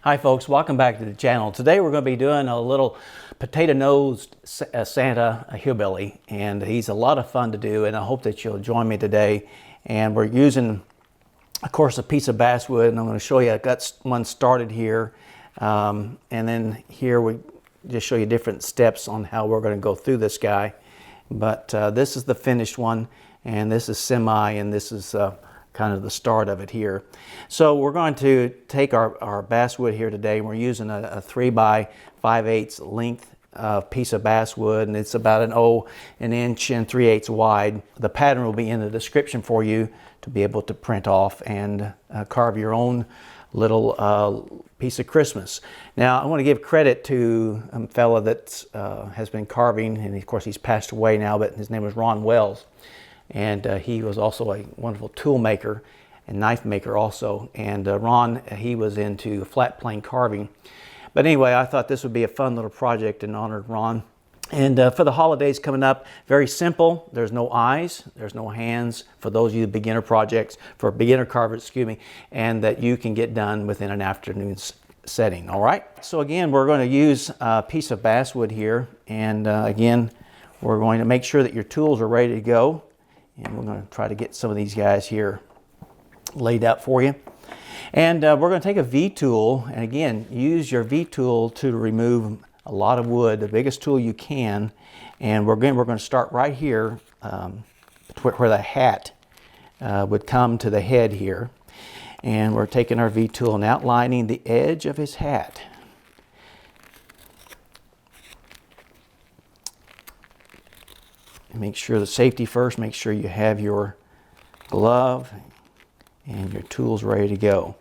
Hi folks, welcome back to the channel. Today we're going to be doing a little potato-nosed Santa, a hillbilly, and he's a lot of fun to do, and I hope that you'll join me today. And we're using, of course, a piece of basswood, and I'm going to show you, I got one started here, and then here we just show you different steps on how we're going to go through this guy. But this is the finished one, and this is semi, and this is kind of the start of it here. So we're going to take our basswood here today. We're using a 3 by 5/8 length piece of basswood, and it's about an inch and 3/8 wide. The pattern will be in the description for you to be able to print off and carve your own little piece of Christmas. Now I want to give credit to a fella that has been carving, and of course he's passed away now, but his name was Ron Wells. And he was also a wonderful tool maker and knife maker also. And Ron, he was into flat plane carving. But anyway, I thought this would be a fun little project and honored Ron. And for the holidays coming up, very simple. There's no eyes, there's no hands for those of you beginner projects, for beginner carvers, excuse me, and that you can get done within an afternoon's setting, all right? So again, we're going to use a piece of basswood here. And again, we're going to make sure that your tools are ready to go. And we're going to try to get some of these guys here laid out for you. And we're going to take a V-tool, and again, use your V-tool to remove a lot of wood, the biggest tool you can. And we're going to start right here where the hat would come to the head here. And we're taking our V-tool and outlining the edge of his hat. Make sure the safety first, make sure you have your glove and your tools ready to go. All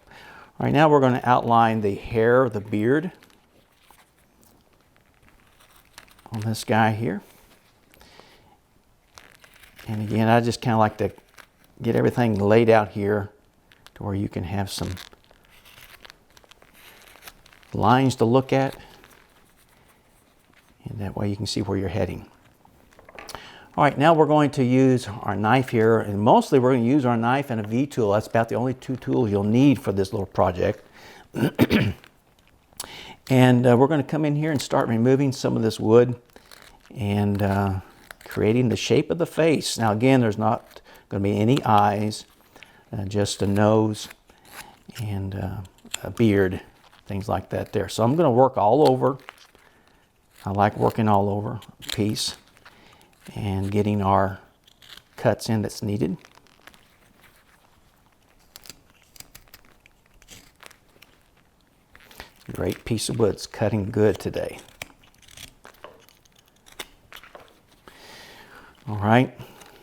right, now we're going to outline the hair, the beard on this guy here. And again, I just kind of like to get everything laid out here to where you can have some lines to look at. And that way you can see where you're heading. All right, now we're going to use our knife here, and mostly we're going to use our knife and a V-tool. That's about the only two tools you'll need for this little project. And we're going to come in here and start removing some of this wood and creating the shape of the face. Now again, there's not going to be any eyes, just a nose and a beard, things like that there. So I'm going to work all over. I like working all over a piece and getting our cuts in that's needed. Great piece of wood. It's cutting good today. All right,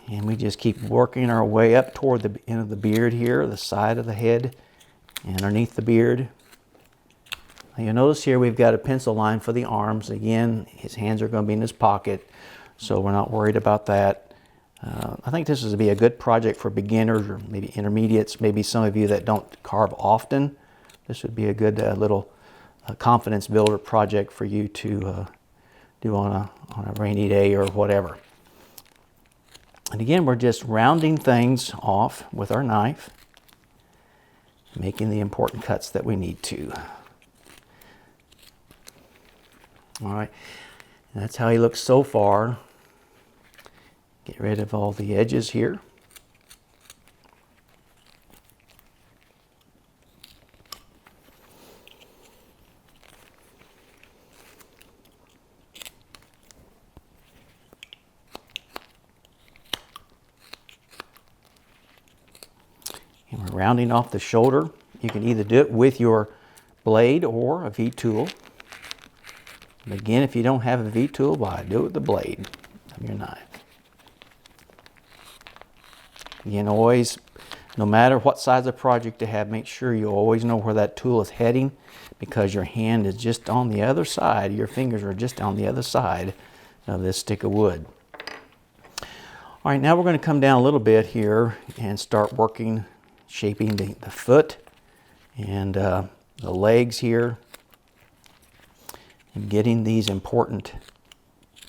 and we just keep working our way up toward the end of the beard here, the side of the head, and underneath the beard. Now you'll notice here we've got a pencil line for the arms. Again, his hands are going to be in his pocket, so we're not worried about that. I think this would be a good project for beginners or maybe intermediates, maybe some of you that don't carve often. This would be a good little confidence builder project for you to do on a rainy day or whatever. And again, we're just rounding things off with our knife, making the important cuts that we need to. All right, and that's how he looks so far. Get rid of all the edges here. And we're rounding off the shoulder. You can either do it with your blade or a V-tool. Again, if you don't have a V-tool, why do it with the blade of your knife. Again, always, no matter what size of project you have, make sure you always know where that tool is heading, because your hand is just on the other side. Your fingers are just on the other side of this stick of wood. All right, now we're going to come down a little bit here and start working, shaping the foot and the legs here, and getting these important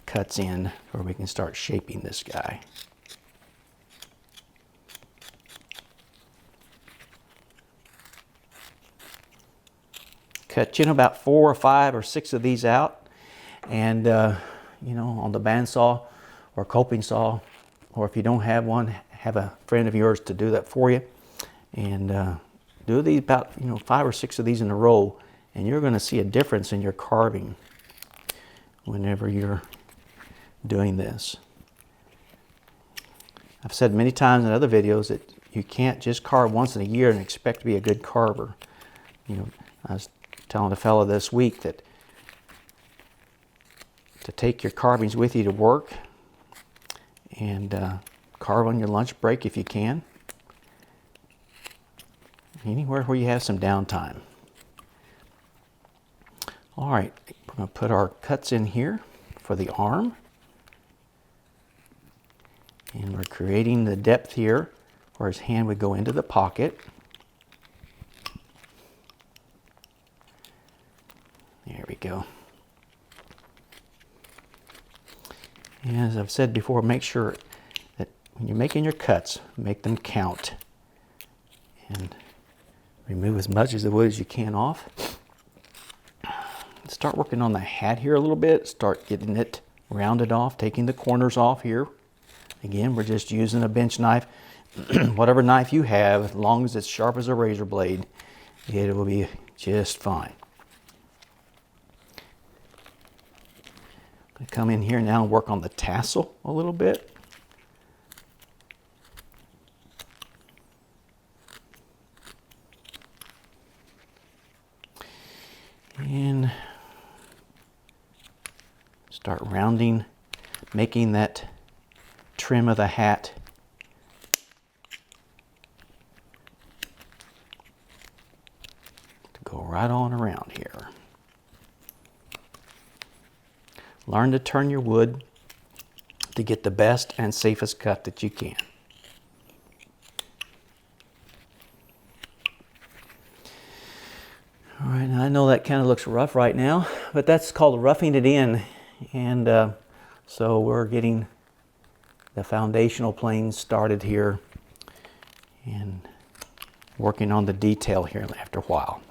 cuts in where we can start shaping this guy. cut, about 4 or 5 or 6 of these out, and on the bandsaw or coping saw, or if you don't have one, have a friend of yours to do that for you, and do these about 5 or 6 of these in a row, and you're going to see a difference in your carving whenever you're doing this. I've said many times in other videos that you can't just carve once in a year and expect to be a good carver. I was telling a fellow this week that to take your carvings with you to work and carve on your lunch break if you can. Anywhere where you have some downtime. All right, we're going to put our cuts in here for the arm. And we're creating the depth here where his hand would go into the pocket. There we go. And as I've said before, make sure that when you're making your cuts, make them count. And remove as much of the wood as you can off. Start working on the hat here a little bit. Start getting it rounded off, taking the corners off here. Again, we're just using a bench knife. Whatever knife you have, as long as it's sharp as a razor blade, it will be just fine. I'm going to come in here now and work on the tassel a little bit. And start rounding, making that trim of the hat to go right on around here. Learn to turn your wood to get the best and safest cut that you can. All right, now I know that kind of looks rough right now, but that's called roughing it in. And so we're getting the foundational planes started here and working on the detail here after a while.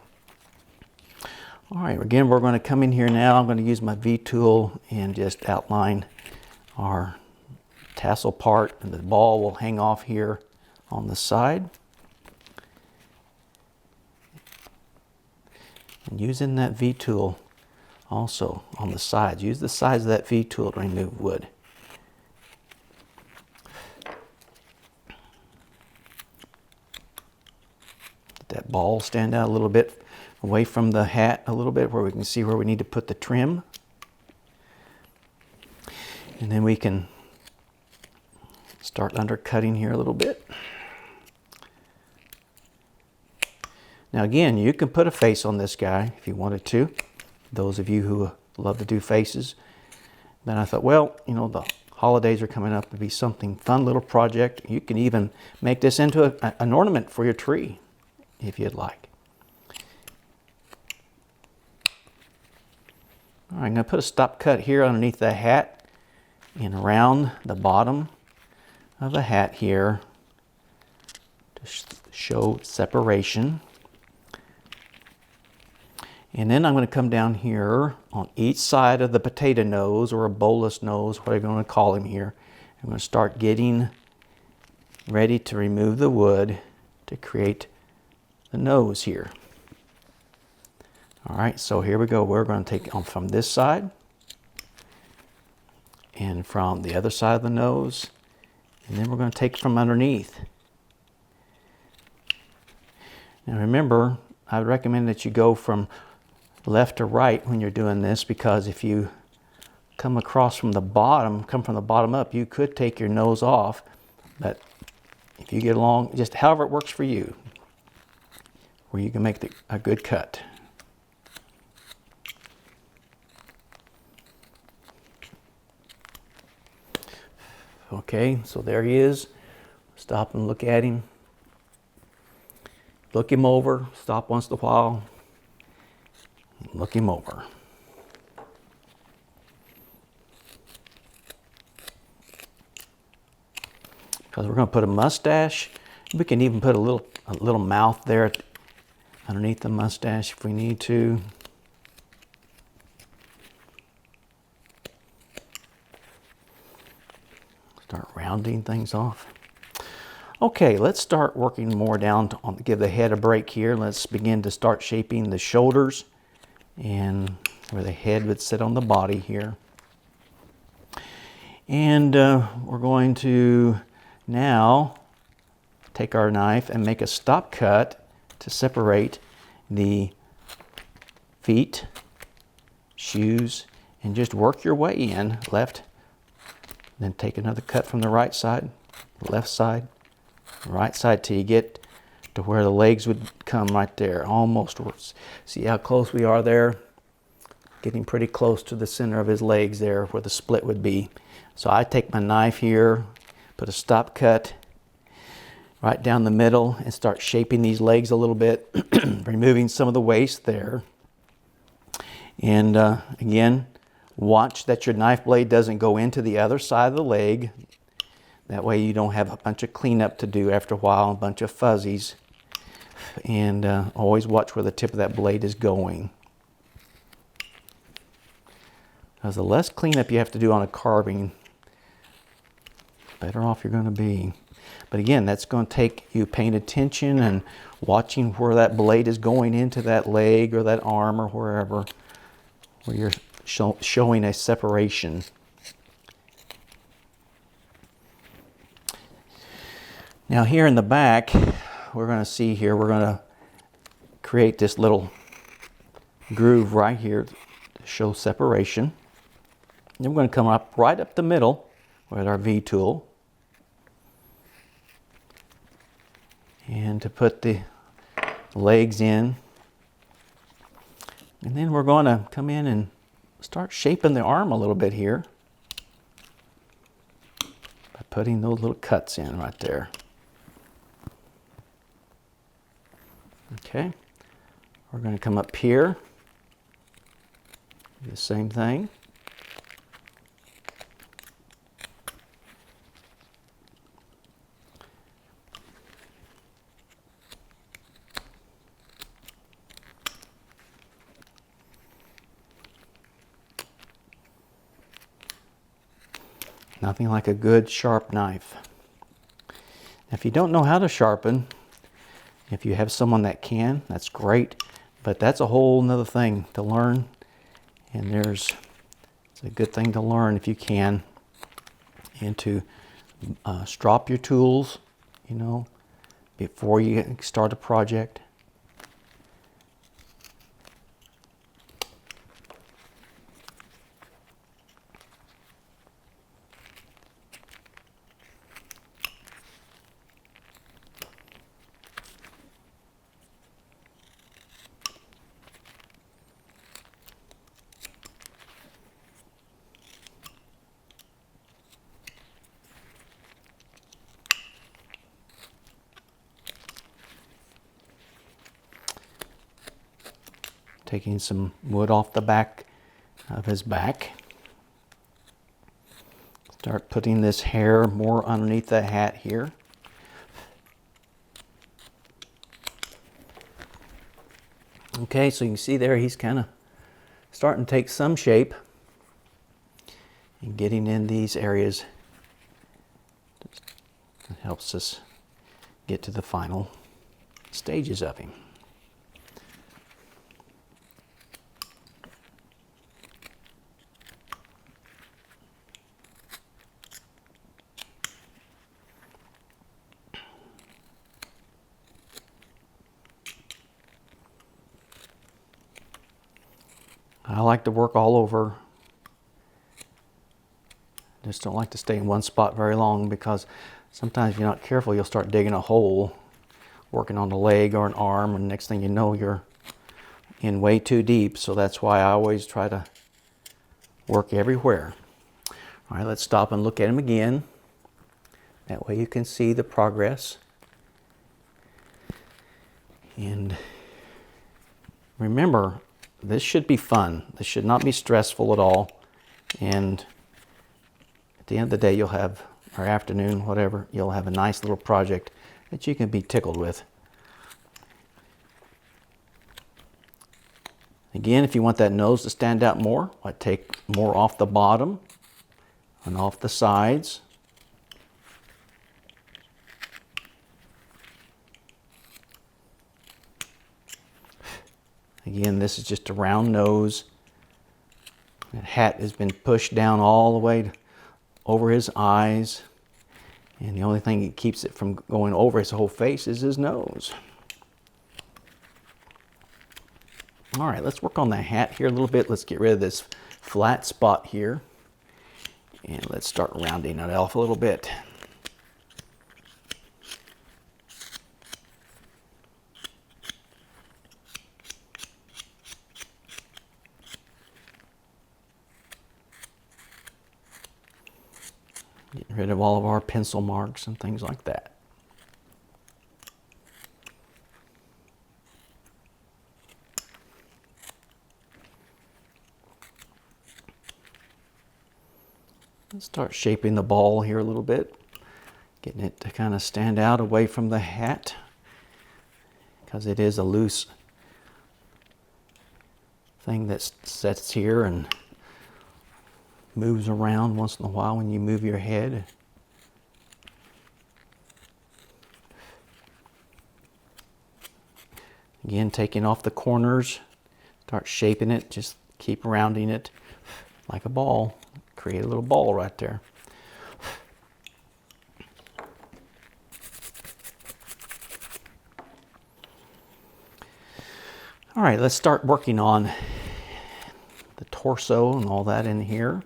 All right, again, we're going to come in here now. I'm going to use my V tool and just outline our tassel part, and the ball will hang off here on the side. And using that V tool also on the sides. Use the sides of that V tool to remove wood. Let that ball stand out a little bit away from the hat a little bit where we can see where we need to put the trim. And then we can start undercutting here a little bit. Now again, you can put a face on this guy if you wanted to. Those of you who love to do faces. Then I thought, well, the holidays are coming up to be something fun little project. You can even make this into an ornament for your tree if you'd like. All right, I'm going to put a stop cut here underneath the hat and around the bottom of the hat here to show separation. And then I'm going to come down here on each side of the potato nose or a bolus nose, whatever you want to call him here. I'm going to start getting ready to remove the wood to create the nose here. All right, so here we go. We're going to take on from this side and from the other side of the nose, and then we're going to take from underneath. Now remember, I would recommend that you go from left to right when you're doing this, because if you come from the bottom up, you could take your nose off. But if you get along, just however it works for you, where you can make a good cut. Okay, so there he is. Stop and look at him. Look him over. Stop once in a while. Look him over. Because we're going to put a mustache. We can even put a little mouth there underneath the mustache if we need to. Start rounding things off. Okay, let's start working more down to give the head a break here. Let's begin to start shaping the shoulders and where the head would sit on the body here. And we're going to now take our knife and make a stop cut to separate the feet, shoes, and just work your way in, left, then take another cut from the right side, left side, right side, till you get to where the legs would come right there, almost. See how close we are there? Getting pretty close to the center of his legs there, where the split would be. So I take my knife here, put a stop cut right down the middle, and start shaping these legs a little bit, removing some of the waste there. And again, watch that your knife blade doesn't go into the other side of the leg. That way you don't have a bunch of cleanup to do after a while, a bunch of fuzzies. And always watch where the tip of that blade is going. Because the less cleanup you have to do on a carving, better off you're going to be. But again, that's going to take you paying attention and watching where that blade is going into that leg or that arm or wherever, where you're showing a separation. Now here in the back, we're going to see here, we're going to create this little groove right here to show separation. Then we're going to come up right up the middle with our V tool. And to put the legs in. And then we're going to come in and start shaping the arm a little bit here by putting those little cuts in right there. Okay, we're going to come up here, do the same thing. Nothing like a good sharp knife. If you don't know how to sharpen, if you have someone that can, that's great, but that's a whole nother thing to learn. And it's a good thing to learn if you can, and to strop your tools, you know, before you start a project. Taking some wood off the back of his back. Start putting this hair more underneath the hat here. Okay, so you can see there he's kind of starting to take some shape and getting in these areas. It helps us get to the final stages of him. I like to work all over. Just don't like to stay in one spot very long, because sometimes if you're not careful, you'll start digging a hole, working on a leg or an arm, and next thing you know, you're in way too deep. So that's why I always try to work everywhere. All right, let's stop and look at him again. That way you can see the progress. And remember, this should be fun. This should not be stressful at all. And at the end of the day, you'll have, or afternoon, whatever, you'll have a nice little project that you can be tickled with. Again, if you want that nose to stand out more, I take more off the bottom and off the sides. Again, this is just a round nose. That hat has been pushed down all the way over his eyes. And the only thing that keeps it from going over his whole face is his nose. All right, let's work on the hat here a little bit. Let's get rid of this flat spot here. And let's start rounding it off a little bit. Getting rid of all of our pencil marks and things like that. Let's start shaping the ball here a little bit, getting it to kind of stand out away from the hat, because it is a loose thing that sits here and moves around once in a while when you move your head. Again, taking off the corners, start shaping it, just keep rounding it like a ball. Create a little ball right there. All right, let's start working on the torso and all that in here.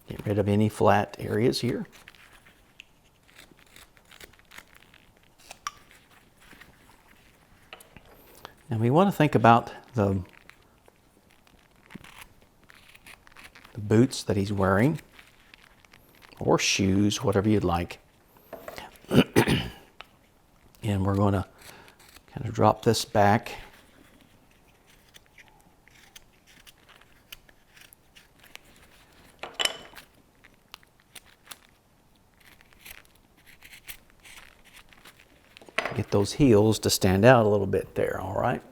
Get rid of any flat areas here. And we want to think about the boots that he's wearing, or shoes, whatever you'd like. And we're going to kind of drop this back. Get those heels to stand out a little bit there, all right?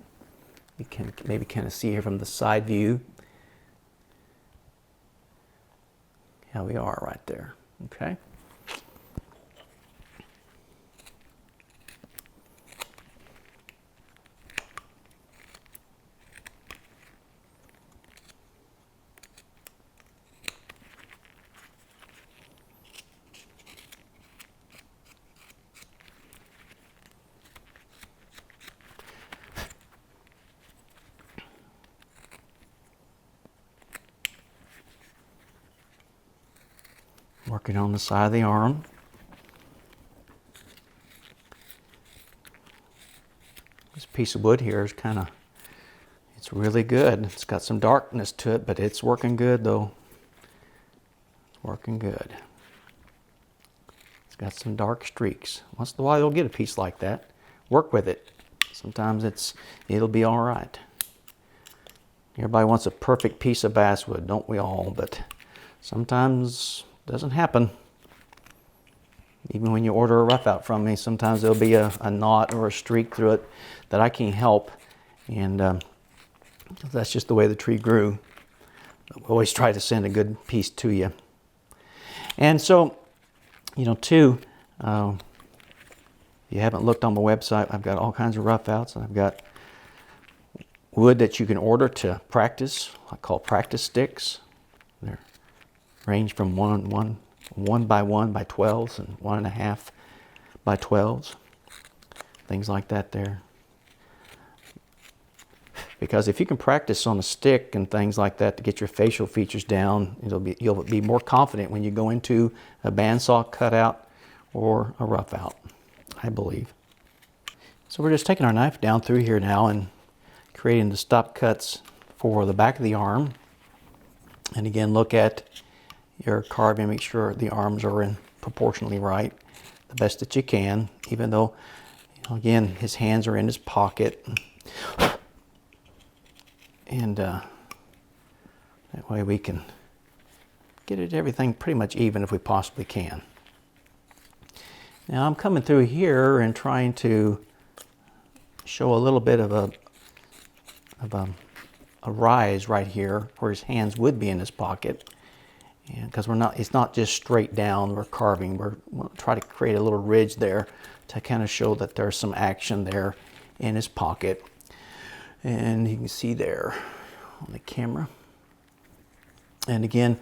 You can maybe kind of see here from the side view how we are right there, okay? Working on the side of the arm. This piece of wood here is kind of, it's really good. It's got some darkness to it, but it's working good though. It's working good. It's got some dark streaks. Once in a while you'll get a piece like that. Work with it. Sometimes it'll be all right. Everybody wants a perfect piece of basswood, don't we all? But sometimes doesn't happen. Even when you order a rough out from me, sometimes there'll be a knot or a streak through it that I can't help. And that's just the way the tree grew. We always try to send a good piece to you. And so, you know, too, if you haven't looked on my website, I've got all kinds of rough outs, and I've got wood that you can order to practice. I call practice sticks. They're range from 1 by 1 by 12s and 1.5 by 12s, things like that there. Because if you can practice on a stick and things like that to get your facial features down, you'll be more confident when you go into a bandsaw cutout or a rough out, I believe. So we're just taking our knife down through here now and creating the stop cuts for the back of the arm. And again, look at your carving, make sure the arms are in proportionally right, the best that you can, even though, you know, again, his hands are in his pocket. And that way we can get it everything pretty much even if we possibly can. Now I'm coming through here and trying to show a little bit of a rise right here where his hands would be in his pocket. And because it's not just straight down, we're carving, we'll try to create a little ridge there to kind of show that there's some action there in his pocket. And you can see there on the camera. And again,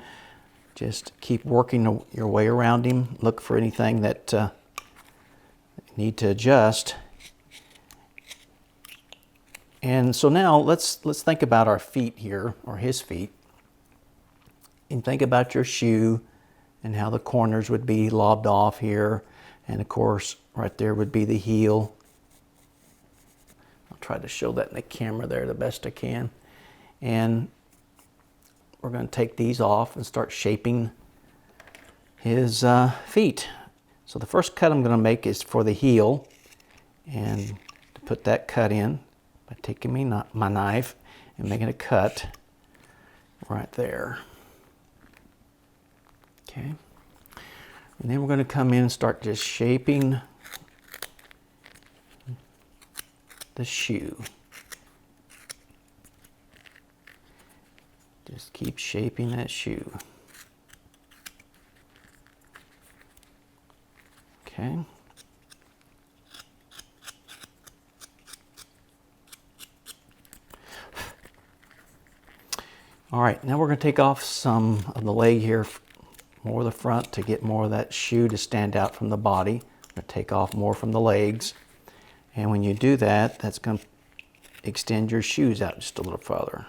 just keep working your way around him. Look for anything that you need to adjust. And so now let's think about our feet here, or his feet. And think about your shoe and how the corners would be lobbed off here. And of course, right there would be the heel. I'll try to show that in the camera there the best I can. And we're going to take these off and start shaping his feet. So the first cut I'm going to make is for the heel. And to put that cut in, by taking my knife and making a cut right there. Okay. And then we're going to come in and start just shaping the shoe. Just keep shaping that shoe. Okay. All right, now we're going to take off some of the leg here, more of the front, to get more of that shoe to stand out from the body. I'm going to take off more from the legs. And when you do that, that's going to extend your shoes out just a little further.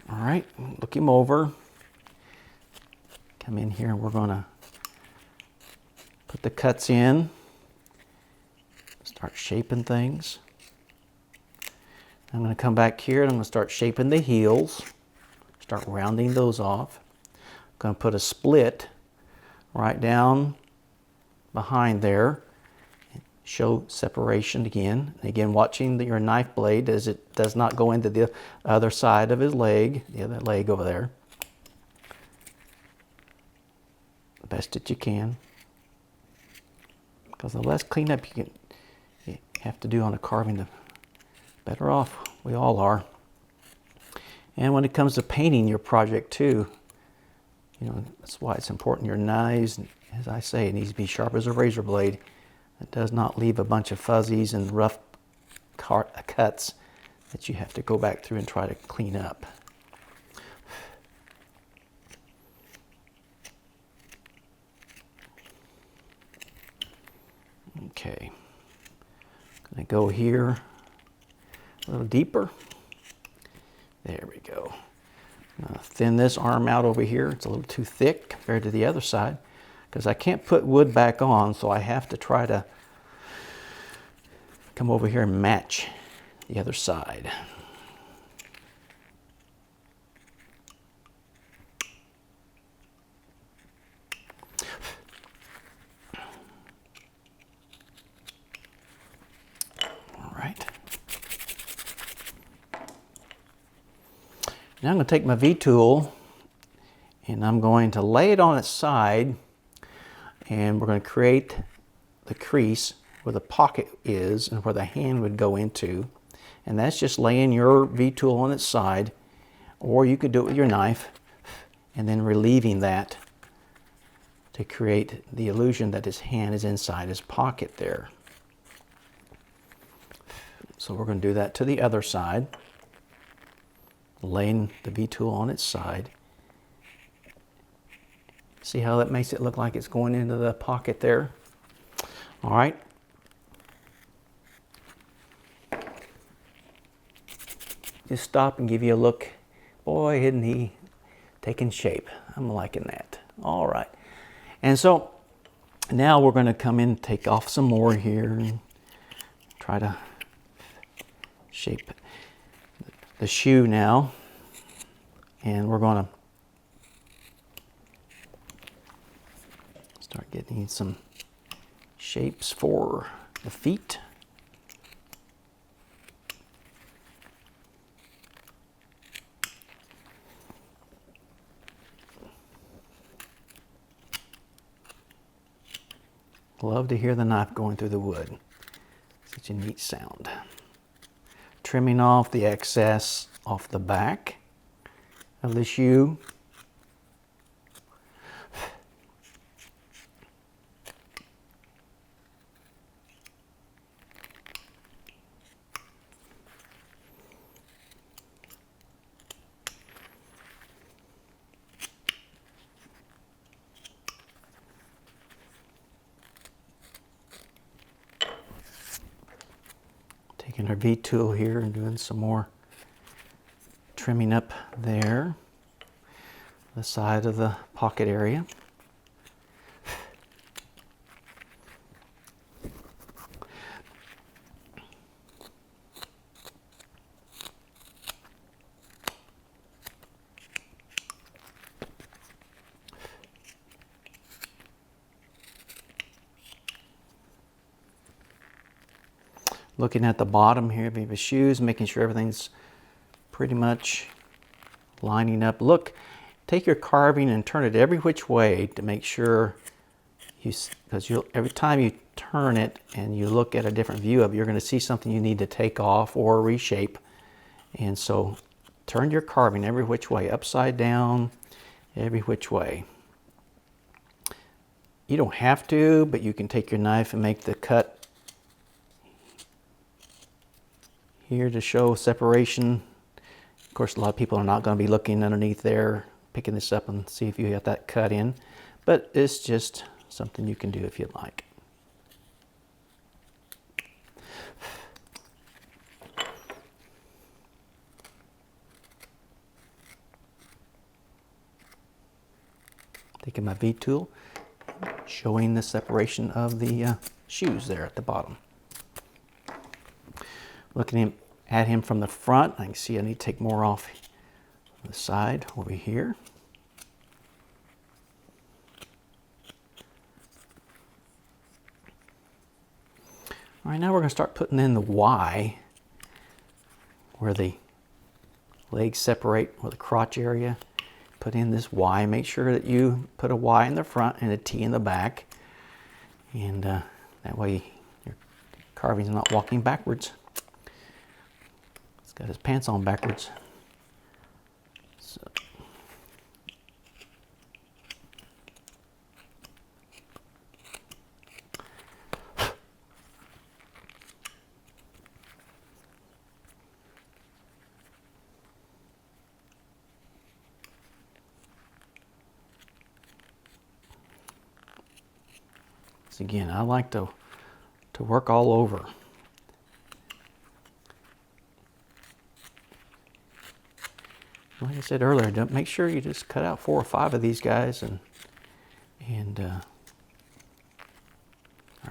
All right, look him over. Come in here and we're going to put the cuts in. Start shaping things. I'm going to come back here and I'm going to start shaping the heels. Start rounding those off. I'm going to put a split right down behind there. Show separation again. And again, watching your knife blade as it does not go into the other side of his leg, the other leg over there. The best that you can. Because the less cleanup you have to do on a carving, the better off we all are. And when it comes to painting your project too, you know, that's why it's important your knives, as I say, it needs to be sharp as a razor blade. It does not leave a bunch of fuzzies and rough cuts that you have to go back through and try to clean up. Okay, gonna go here a little deeper. There we go. I'm gonna thin this arm out over here. It's a little too thick compared to the other side because I can't put wood back on, so I have to try to come over here and match the other side. Now I'm going to take my V-tool and I'm going to lay it on its side, and we're going to create the crease where the pocket is and where the hand would go into. And that's just laying your V-tool on its side, or you could do it with your knife and then relieving that to create the illusion that his hand is inside his pocket there. So we're going to do that to the other side. Laying the V-tool on its side. See how that makes it look like it's going into the pocket there? All right. Just stop and give you a look. Boy, isn't he taking shape. I'm liking that. All right. And so now we're going to come in and take off some more here and try to shape the shoe now, and we're going to start getting some shapes for the feet. Love to hear the knife going through the wood. Such a neat sound. Trimming off the excess off the back of the shoe. Taking our V tool here and doing some more trimming up there, the side of the pocket area. Looking at the bottom here of the shoes, making sure everything's pretty much lining up. Look, take your carving and turn it every which way to make sure because every time you turn it and you look at a different view of it, you're going to see something you need to take off or reshape. And so turn your carving every which way, upside down, every which way. You don't have to, but you can take your knife and make the cut here to show separation. Of course, a lot of people are not going to be looking underneath there, picking this up and see if you got that cut in, but it's just something you can do if you'd like. Taking my V tool, showing the separation of the shoes there at the bottom. Looking at him from the front, I can see I need to take more off the side over here. All right, now we're going to start putting in the Y, where the legs separate, or the crotch area. Put in this Y. Make sure that you put a Y in the front and a T in the back, and that way your carving is not walking backwards. Got his pants on backwards. So. So again, I like to work all over. Like I said earlier, don't make sure you just cut out 4 or 5 of these guys, and are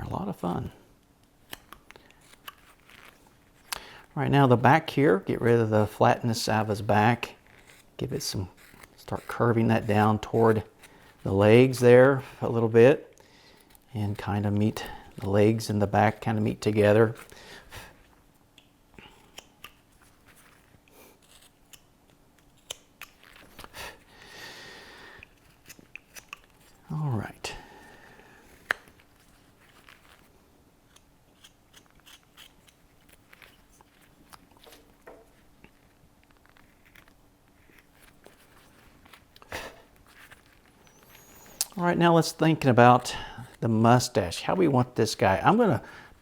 a lot of fun. Right now, the back here, get rid of the flatness out of his back. Give it some, start curving that down toward the legs there a little bit, and kind of meet the legs and the back kind of meet together. All right. All right, now let's think about the mustache. How we want this guy. I'm going to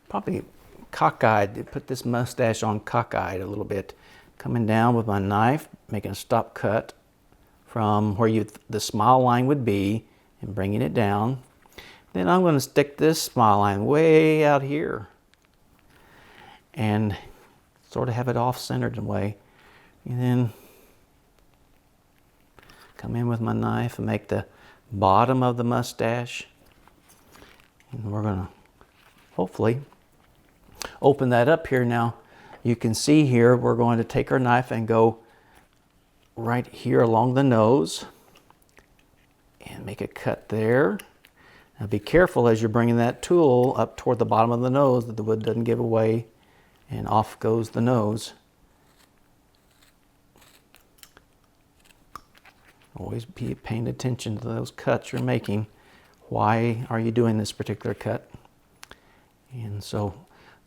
probably cockeyed, put this mustache on cockeyed a little bit. Coming down with my knife, making a stop cut from where the smile line would be, and bringing it down. Then I'm going to stick this smile line way out here and sort of have it off-centered in a way. And then come in with my knife and make the bottom of the mustache. And we're going to hopefully open that up here. Now you can see here we're going to take our knife and go right here along the nose and make a cut there. Now be careful as you're bringing that tool up toward the bottom of the nose that the wood doesn't give away and off goes the nose. Always be paying attention to those cuts you're making. Why are you doing this particular cut? And so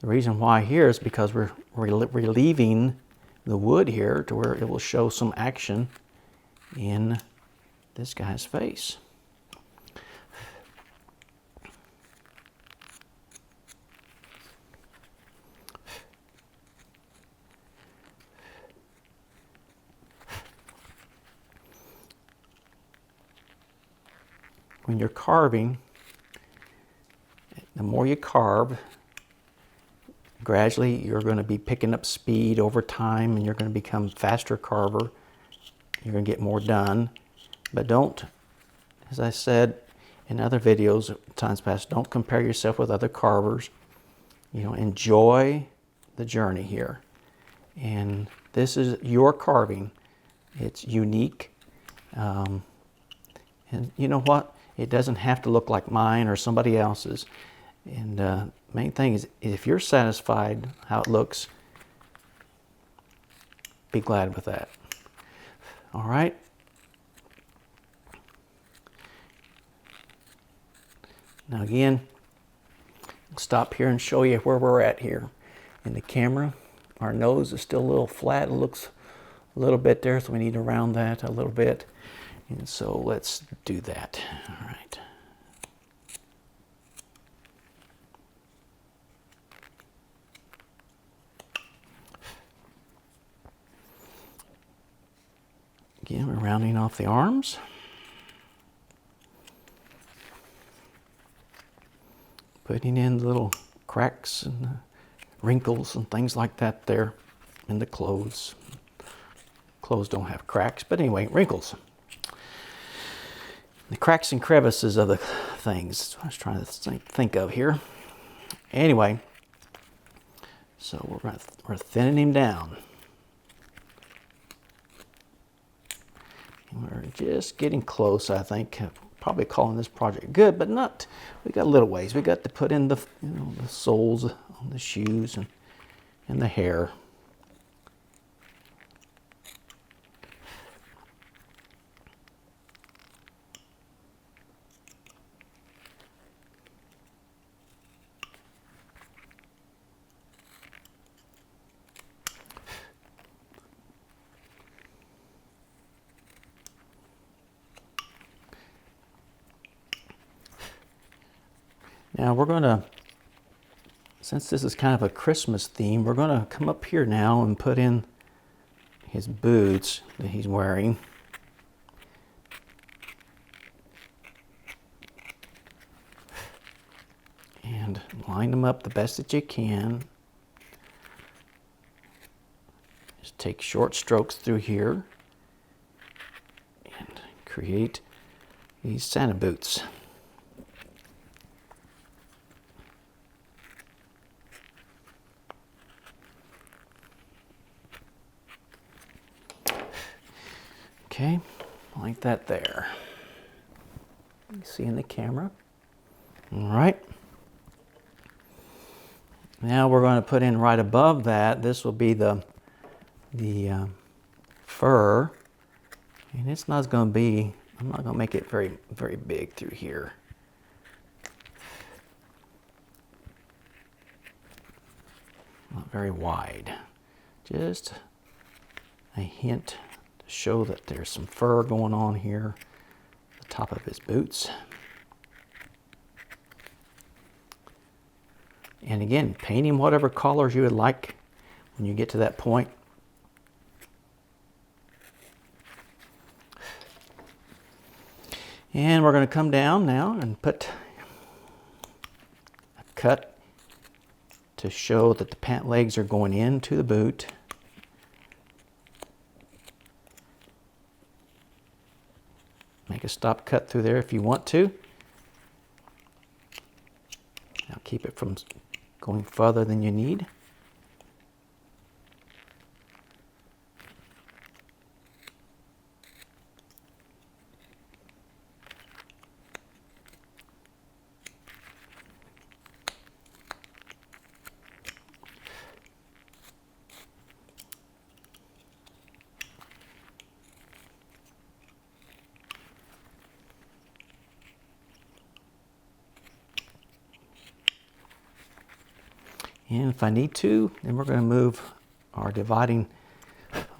the reason why here is because we're relieving the wood here to where it will show some action in this guy's face. When you're carving, the more you carve, Gradually, you're going to be picking up speed over time, and you're going to become faster carver. You're going to get more done. But don't, as I said in other videos times past, don't compare yourself with other carvers. You know, enjoy the journey here. And this is your carving. It's unique. And you know what? It doesn't have to look like mine or somebody else's. And main thing is, if you're satisfied how it looks, be glad with that. All right. Now again, stop here and show you where we're at here in the camera. Our nose is still a little flat. It looks a little bit there, so we need to round that a little bit. And so let's do that. All right. Again, we're rounding off the arms. Putting in little cracks and wrinkles and things like that there in the clothes. Clothes don't have cracks, but anyway, wrinkles. The cracks and crevices of the things. That's what I was trying to think of here. Anyway, so we're thinning him down. We're just getting close, I think. Probably calling this project good, but not. We got a little ways. We got to put in the, the soles on the shoes and the hair. Now we're going to, since this is kind of a Christmas theme, we're going to come up here now and put in his boots that he's wearing. And line them up the best that you can. Just take short strokes through here and create these Santa boots. Okay, like that there. You see in the camera. All right. Now we're going to put in right above that. This will be the fur, and it's not going to be. I'm not going to make it very big through here. Not very wide. Just a hint. Show that there's some fur going on here, the top of his boots. And again, paint him whatever colors you would like when you get to that point. And we're going to come down now and put a cut to show that the pant legs are going into the boot. Make a stop cut through there if you want to. Now keep it from going further than you need. And if I need to, then we're going to move our dividing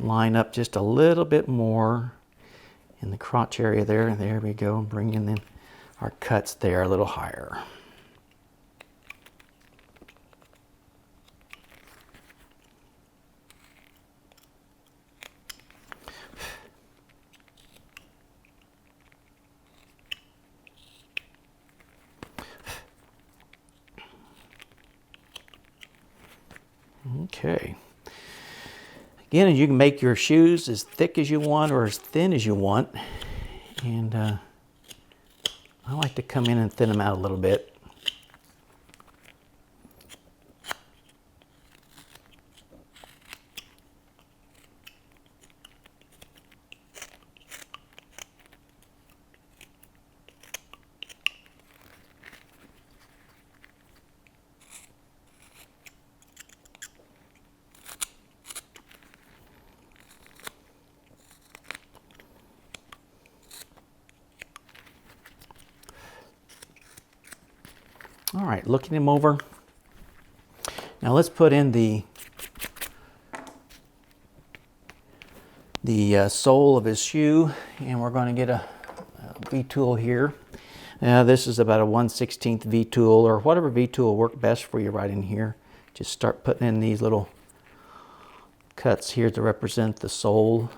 line up just a little bit more in the crotch area there. And there we go, bringing in our cuts there a little higher. Okay. Again, you can make your shoes as thick as you want or as thin as you want. And I like to come in and thin them out a little bit. All right, looking him over. Now let's put in the sole of his shoe, and we're going to get a V-tool here. Now this is about a 1/16 V-tool, or whatever V-tool will work best for you right in here. Just start putting in these little cuts here to represent the sole.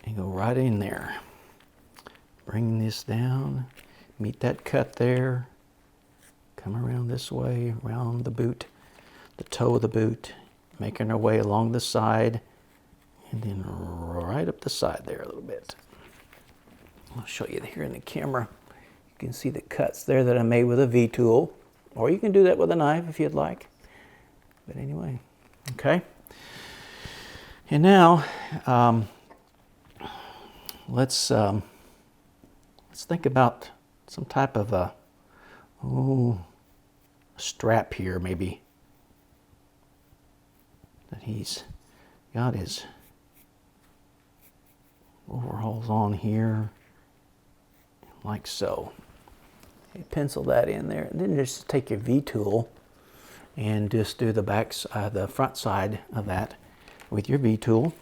And go right in there. Bring this down, meet that cut there, come around this way, around the boot, the toe of the boot, making our way along the side, and then right up the side there a little bit. I'll show you here in the camera. You can see the cuts there that I made with a V-tool, or you can do that with a knife if you'd like. But anyway, okay. And now, let's think about some type of a strap here, maybe, that he's got his overalls on here, like so. Okay, pencil that in there, and then just take your V-tool and just do the front side of that with your V-tool.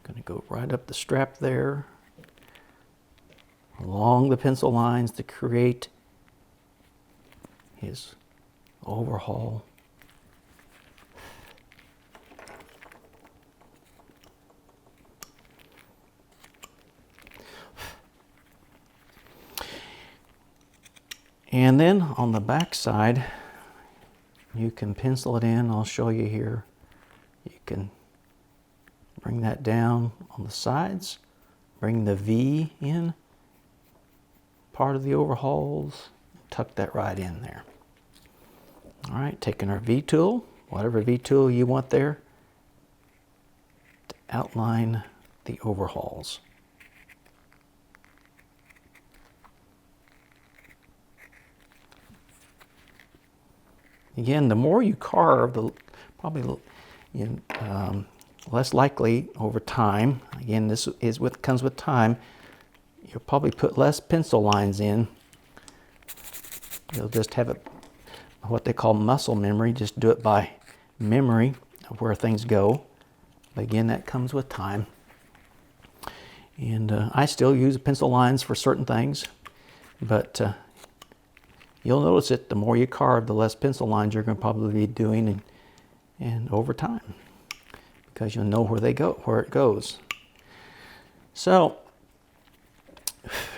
Going to go right up the strap there, along the pencil lines to create his overhaul. And then on the back side, you can pencil it in. I'll show you here. You can bring that down on the sides, bring the V in, part of the overhauls, tuck that right in there. All right, taking our V-tool, whatever V-tool you want there, to outline the overhauls. Again, the more you carve, the probably less likely over time. Again, this is what comes with time. You'll probably put less pencil lines in. You'll just have it, what they call muscle memory. Just do it by memory of where things go. But again, that comes with time. And I still use pencil lines for certain things, but you'll notice it, the more you carve, the less pencil lines you're going to probably be doing, and over time, because you'll know where they go, where it goes. So,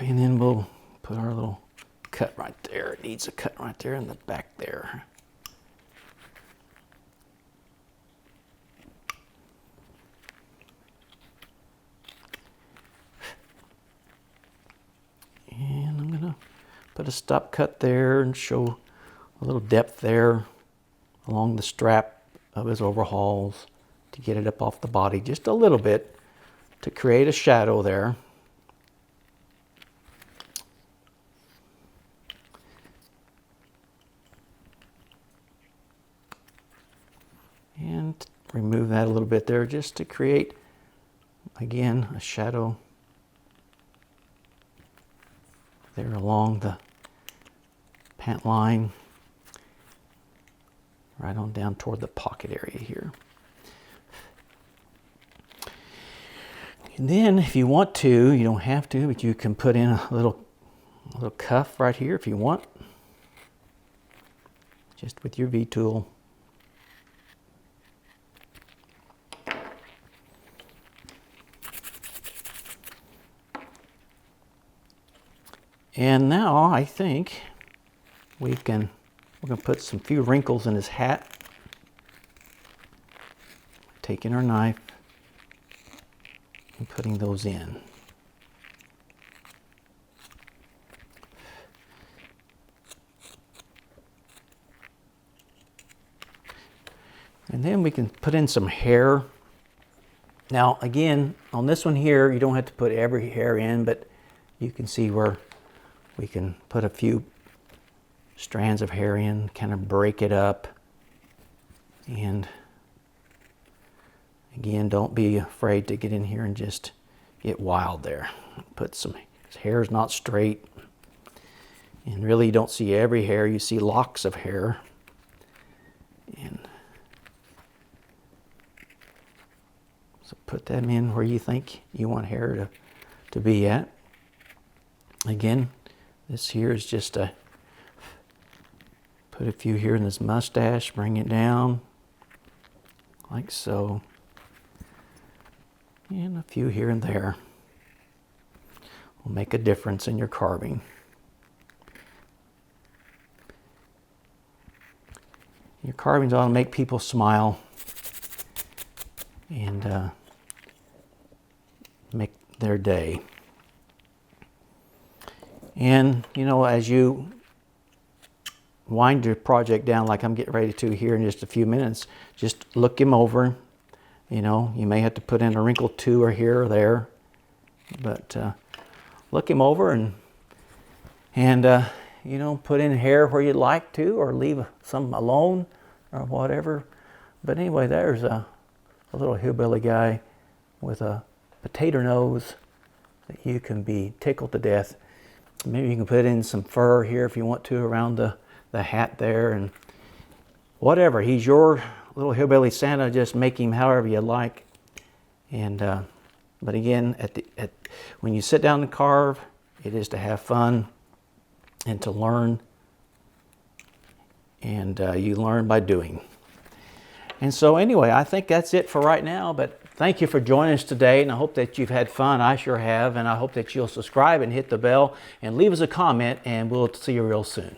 and then we'll put our little cut right there. It needs a cut right there in the back there. And I'm gonna put a stop cut there and show a little depth there along the strap of his overhauls to get it up off the body just a little bit to create a shadow there. And remove that a little bit there just to create, again, a shadow there along the pant line, right on down toward the pocket area here. And then if you want to, you don't have to, but you can put in a little cuff right here if you want, just with your V-tool. And now I think we're going to put some few wrinkles in his hat. Taking our knife and putting those in. And then we can put in some hair. Now again, on this one here, you don't have to put every hair in, but you can see where we can put a few strands of hair in, kind of break it up. And again, don't be afraid to get in here and just get wild there. Put some, his hair is not straight. And really you don't see every hair, you see locks of hair. And so put them in where you think you want hair to be at. Again, this here is just a, put a few here in this mustache, bring it down, like so. And a few here and there will make a difference in your carving. Your carvings ought to make people smile and make their day. And you know, as you wind your project down like I'm getting ready to here in just a few minutes, just look him over. You know, you may have to put in a wrinkle 2 or here or there, but look him over and you know, put in hair where you'd like to, or leave some alone or whatever. But anyway, there's a little hillbilly guy with a potato nose that you can be tickled to death. Maybe you can put in some fur here if you want to around the hat there, and whatever. He's your little hillbilly Santa. Just make him however you like. And but again, when you sit down to carve, it is to have fun and to learn. And you learn by doing. And so anyway, I think that's it for right now, but thank you for joining us today, and I hope that you've had fun. I sure have, and I hope that you'll subscribe and hit the bell and leave us a comment, and we'll see you real soon.